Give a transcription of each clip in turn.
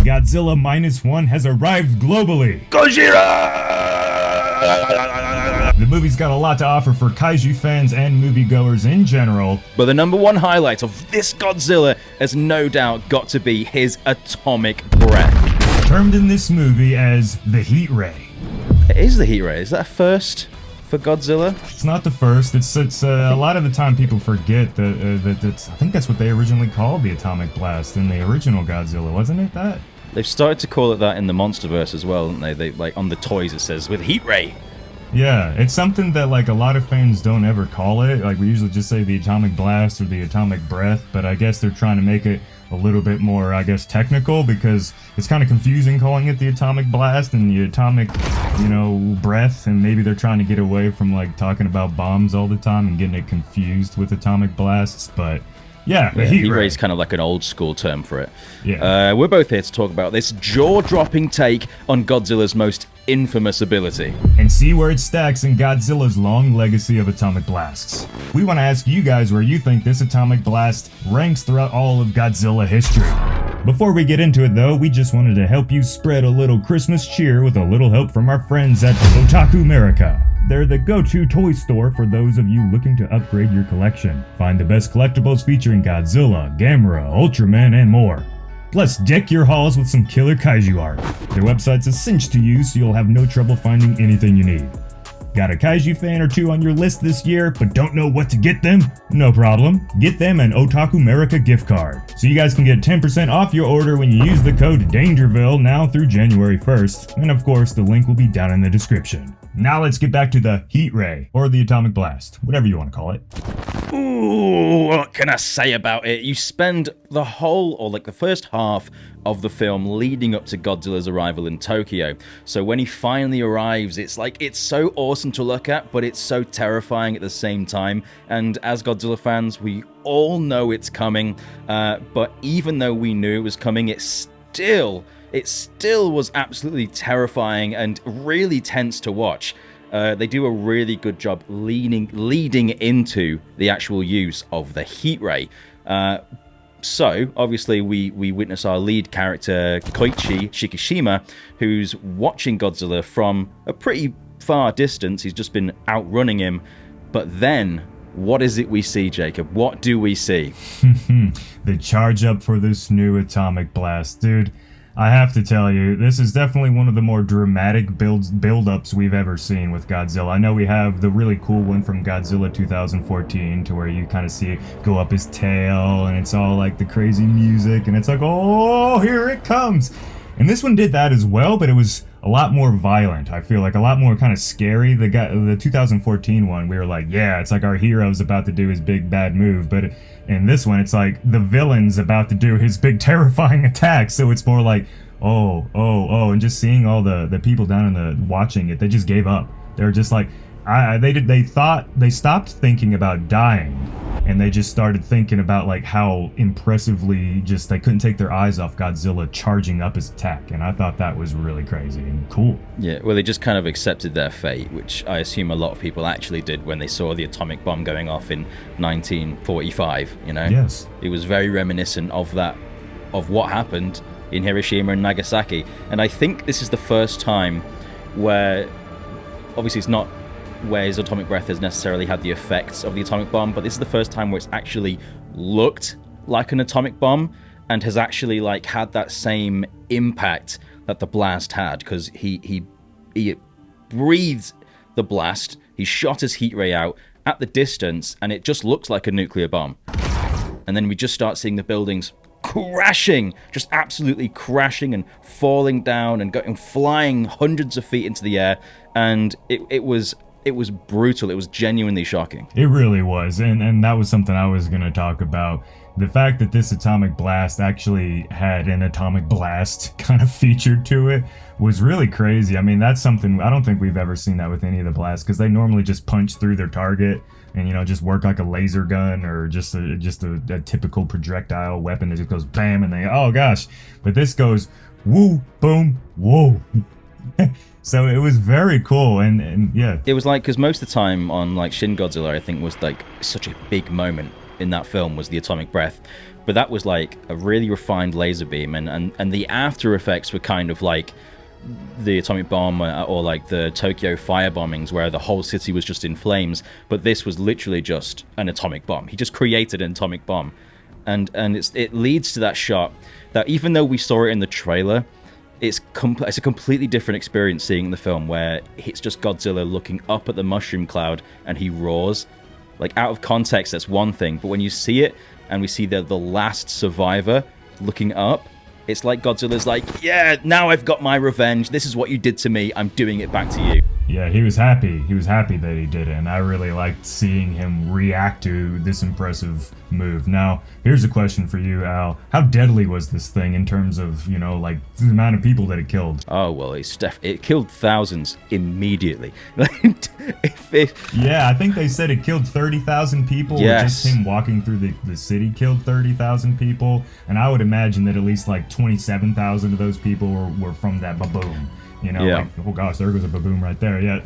Godzilla Minus One has arrived globally. Gojira! The movie's got a lot to offer for kaiju fans and moviegoers in general. But the number one highlight of this Godzilla has no doubt got to be his atomic breath. Termed in this movie as the heat ray. It is the heat ray. Is that a first for Godzilla? It's not the first. It's a lot of the time people forget that it's, I think that's what they originally called the atomic blast in the original Godzilla, wasn't it that? They've started to call it that in the MonsterVerse as well, haven't they? They like on the toys it says with heat ray. Yeah, it's something that like a lot of fans don't ever call it. Like we usually just say the atomic blast or the atomic breath, but I guess they're trying to make it a little bit more, I guess, technical, because it's kind of confusing calling it the atomic blast and the atomic, breath, and maybe they're trying to get away from like talking about bombs all the time and getting it confused with atomic blasts, but yeah, the heat ray is kind of like an old school term for it. Yeah. We're both here to talk about this jaw-dropping take on Godzilla's most infamous ability. And see where it stacks in Godzilla's long legacy of atomic blasts. We want to ask you guys where you think this atomic blast ranks throughout all of Godzilla history. Before we get into it though, we just wanted to help you spread a little Christmas cheer with a little help from our friends at Otaku America. They're the go-to toy store for those of you looking to upgrade your collection. Find the best collectibles featuring Godzilla, Gamera, Ultraman, and more. Plus, deck your halls with some killer kaiju art. Their website's a cinch to use, so you'll have no trouble finding anything you need. Got a kaiju fan or two on your list this year, but don't know what to get them? No problem. Get them an Otaku America gift card. So you guys can get 10% off your order when you use the code DANGERVILLE now through January 1st. And of course, the link will be down in the description. Now let's get back to the heat ray, or the atomic blast, whatever you want to call it. Ooh, what can I say about it? You spend the whole, or like the first half of the film leading up to Godzilla's arrival in Tokyo. So when he finally arrives, it's so awesome to look at, but it's so terrifying at the same time. And as Godzilla fans, we all know it's coming. But even though we knew it was coming, it still was absolutely terrifying and really tense to watch. They do a really good job leading into the actual use of the heat ray. So, obviously, we witness our lead character, Koichi Shikishima, who's watching Godzilla from a pretty far distance. He's just been outrunning him. But then, what is it we see, Jacob? What do we see? The charge up for this new atomic blast, dude. I have to tell you, this is definitely one of the more dramatic build-ups we've ever seen with Godzilla. I know we have the really cool one from Godzilla 2014, to where you kind of see it go up his tail, and it's all like the crazy music, and it's like, oh, here it comes! And this one did that as well, but it was a lot more violent. I feel like a lot more kind of scary. The 2014 one, we were like, yeah, it's like our hero's about to do his big bad move, but in this one, it's like the villain's about to do his big terrifying attack. So it's more like, oh, and just seeing all the people down in the watching it, they just gave up. They were just like, they stopped thinking about dying, and they just started thinking about like how impressively just they couldn't take their eyes off Godzilla charging up his attack, and I thought that was really crazy and cool. Yeah, well, they just kind of accepted their fate, which I assume a lot of people actually did when they saw the atomic bomb going off in 1945, Yes. It was very reminiscent of what happened in Hiroshima and Nagasaki, and I think this is the first time where, obviously it's not where his atomic breath has necessarily had the effects of the atomic bomb, but this is the first time where it's actually looked like an atomic bomb and has actually like had that same impact that the blast had, because he breathed the blast, he shot his heat ray out at the distance, and it just looks like a nuclear bomb. And then we just start seeing the buildings crashing, just absolutely crashing and falling down and flying hundreds of feet into the air, and it was brutal. It was genuinely shocking. It really was, and that was something I was going to talk about. The fact that this atomic blast actually had an atomic blast kind of featured to it was really crazy. I mean, that's something, I don't think we've ever seen that with any of the blasts, because they normally just punch through their target and, just work like a laser gun or just a typical projectile weapon that just goes bam, and they, oh gosh. But this goes woo, boom, whoa. So it was very cool, and yeah. It was like, because most of the time on like Shin Godzilla, I think was like such a big moment in that film was the atomic breath. but that was like a really refined laser beam, and the after effects were kind of like the atomic bomb or like the Tokyo fire bombings where the whole city was just in flames, but this was literally just an atomic bomb. He just created an atomic bomb, and it leads to that shot that even though we saw it in the trailer, it's a completely different experience seeing in the film, where it's just Godzilla looking up at the mushroom cloud and he roars. Like, out of context, that's one thing, but when you see it and we see the last survivor looking up, it's like Godzilla's like, yeah, now I've got my revenge. This is what you did to me. I'm doing it back to you. Yeah, he was happy. He was happy that he did it, and I really liked seeing him react to this impressive move. Now, here's a question for you, Al. How deadly was this thing in terms of, you know, like, the amount of people that it killed? Oh, well, it killed thousands immediately. Yeah, I think they said it killed 30,000 people. Yes. Or just him walking through the city killed 30,000 people, and I would imagine that at least, like, 27,000 of those people were from that baboon. You know, yeah. Like, oh gosh, there goes a baboon right there. Yeah.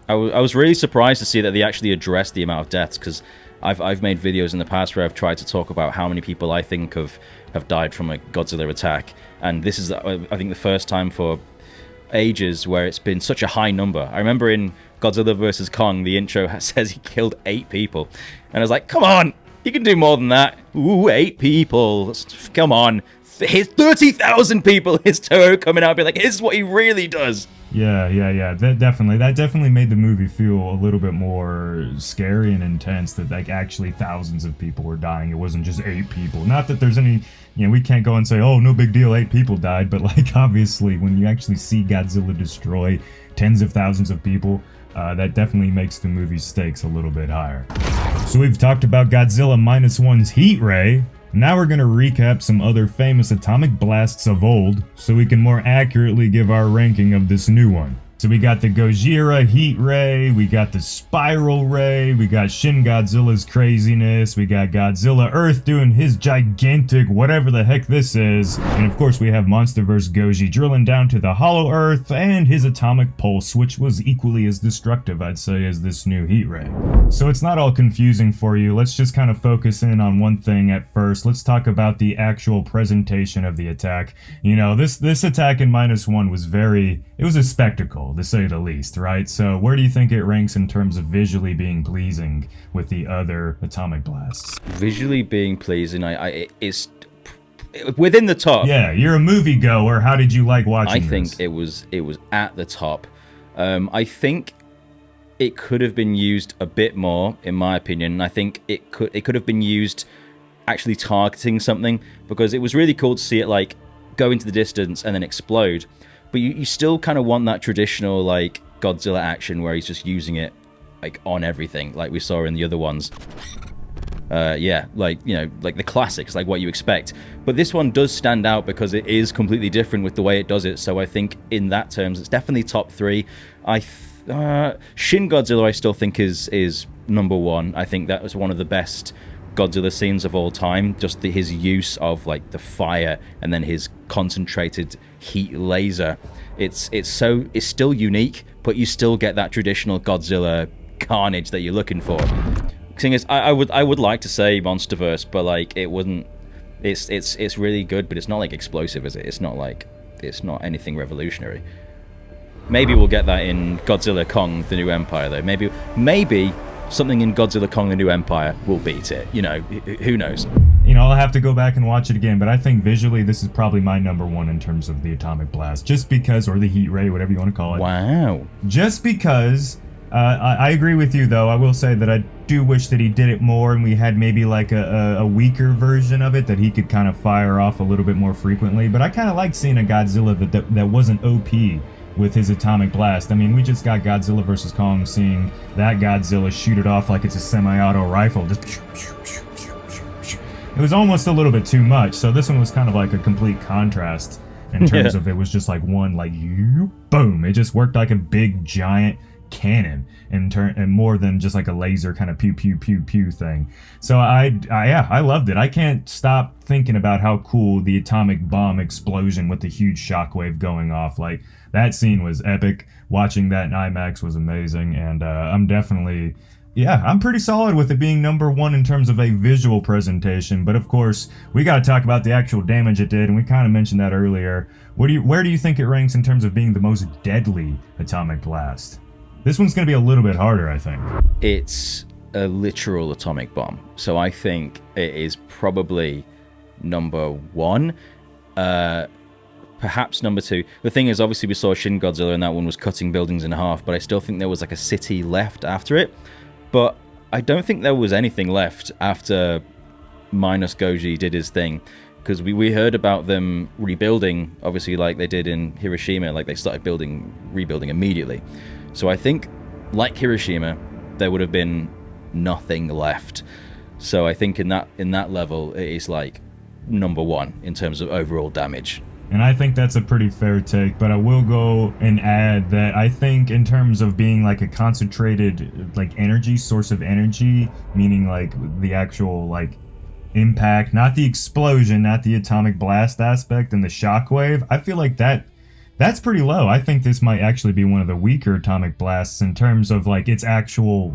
I was really surprised to see that they actually addressed the amount of deaths, because I've made videos in the past where I've tried to talk about how many people I think have died from a Godzilla attack, and this is, I think, the first time for ages where it's been such a high number. I remember in Godzilla vs. Kong, the intro says he killed 8 people, and I was like, come on, you can do more than that. Ooh, 8 people, come on. His 30,000 people, his Toho coming out and be like, this is what he really does. Yeah. That definitely made the movie feel a little bit more scary and intense, that like actually thousands of people were dying. It wasn't just 8 people. Not that there's any, you know, we can't go and say, oh, no big deal, 8 people died, but like obviously when you actually see Godzilla destroy tens of thousands of people, that definitely makes the movie's stakes a little bit higher. So we've talked about Godzilla Minus One's heat ray. Now we're going to recap some other famous atomic blasts of old, so we can more accurately give our ranking of this new one. So we got the Gojira Heat Ray, we got the Spiral Ray, we got Shin Godzilla's craziness, we got Godzilla Earth doing his gigantic whatever the heck this is, and of course we have Monsterverse Goji drilling down to the Hollow Earth, and his atomic pulse, which was equally as destructive, I'd say, as this new Heat Ray. So it's not all confusing for you. Let's just kind of focus in on one thing at first. Let's talk about the actual presentation of the attack. You know, this attack in Minus One was it was a spectacle, to say the least, right? So where do you think it ranks in terms of visually being pleasing with the other atomic blasts? Visually being pleasing, it's within the top. Yeah, you're a moviegoer. How did you like watching this? I think it was at the top. I think it could have been used a bit more, in my opinion. I think it could have been used actually targeting something, because it was really cool to see it like go into the distance and then explode. But you still kind of want that traditional like Godzilla action where he's just using it like on everything, like we saw in the other ones. Yeah, like, you know, like the classics, like what you expect. But this one does stand out because it is completely different with the way it does it. So I think in that terms, it's definitely top 3. Shin Godzilla, I still think is number 1. I think that was one of the best Godzilla scenes of all time. Just his use of like the fire and then his concentrated heat laser. It's still unique, but you still get that traditional Godzilla carnage that you're looking for. Thing is, I would like to say Monsterverse, but like it wouldn't. It's really good, but it's not like explosive, is it? It's not anything revolutionary. Maybe we'll get that in Godzilla Kong: The New Empire, though. Maybe something in Godzilla Kong: The New Empire will beat it. You know, who knows? You know, I'll have to go back and watch it again, but I think visually this is probably my number 1 in terms of the atomic blast, just because, or the heat ray, whatever you want to call it. Wow. Just because. I agree with you, though. I will say that I do wish that he did it more, and we had maybe like a weaker version of it that he could kind of fire off a little bit more frequently. But I kind of like seeing a Godzilla that wasn't OP with his atomic blast. I mean, we just got Godzilla vs. Kong, seeing that Godzilla shoot it off like it's a semi-auto rifle. Just it was almost a little bit too much. So this one was kind of like a complete contrast in terms of it was just like one, like, boom. It just worked like a big, giant cannon and more than just like a laser kind of pew pew pew pew thing. So I loved it. I can't stop thinking about how cool the atomic bomb explosion with the huge shockwave going off, like that scene was epic. Watching that in IMAX was amazing, and I'm definitely Yeah, I'm pretty solid with it being number one in terms of a visual presentation, but of course, we gotta talk about the actual damage it did, and we kind of mentioned that earlier. Where do you think it ranks in terms of being the most deadly atomic blast? This one's gonna be a little bit harder, I think. It's a literal atomic bomb, so I think it is probably number one. Perhaps number two. The thing is, obviously, we saw Shin Godzilla, and that one was cutting buildings in half, but I still think there was like a city left after it. But I don't think there was anything left after Minus Goji did his thing, because we heard about them rebuilding, obviously, like they did in Hiroshima. Like they started rebuilding immediately. So I think, like Hiroshima, there would have been nothing left. So I think in that level, it is like number one in terms of overall damage. And I think that's a pretty fair take, but I will go and add that I think in terms of being like a concentrated like energy, source of energy, meaning like the actual like impact, not the explosion, not the atomic blast aspect and the shockwave, I feel like that's pretty low. I think this might actually be one of the weaker atomic blasts in terms of like its actual...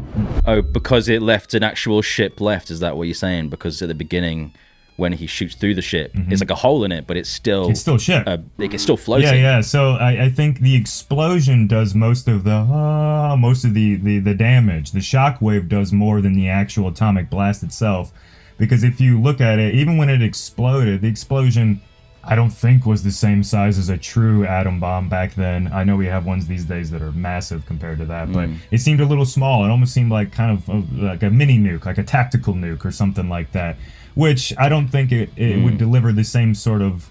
Oh, because it left an actual ship left, is that what you're saying? Because at the beginning, when he shoots through the ship, it's like a hole in it, but it's still ship. It's still floating. Yeah. So I think the explosion does most of the damage. The shockwave does more than the actual atomic blast itself. Because if you look at it, even when it exploded, the explosion, I don't think was the same size as a true atom bomb back then. I know we have ones these days that are massive compared to that, but it seemed a little small. It almost seemed like kind of like a mini nuke, like a tactical nuke or something like that. Which I don't think it would deliver the same sort of,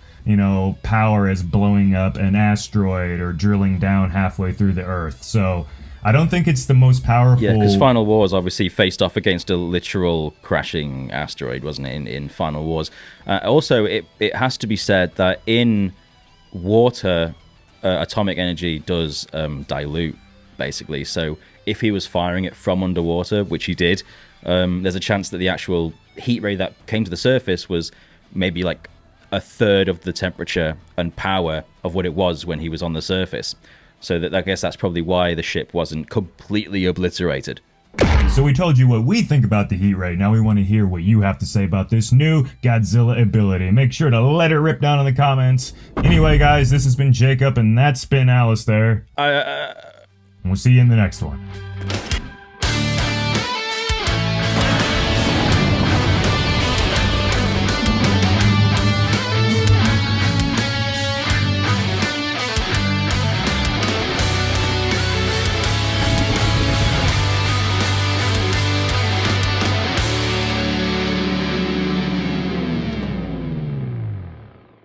power as blowing up an asteroid or drilling down halfway through the Earth. So I don't think it's the most powerful... Yeah, because Final Wars obviously faced off against a literal crashing asteroid, wasn't it, in Final Wars? Also, it has to be said that in water, atomic energy does dilute, basically. So if he was firing it from underwater, which he did, there's a chance that the actual heat ray that came to the surface was maybe like a third of the temperature and power of what it was when he was on the surface. So that I guess that's probably why the ship wasn't completely obliterated. So we told you what we think about the heat ray. Now we want to hear what you have to say about this new Godzilla ability. Make sure to let it rip down in the comments. Anyway, guys, this has been Jacob, and that's been Alistair. And we'll see you in the next one.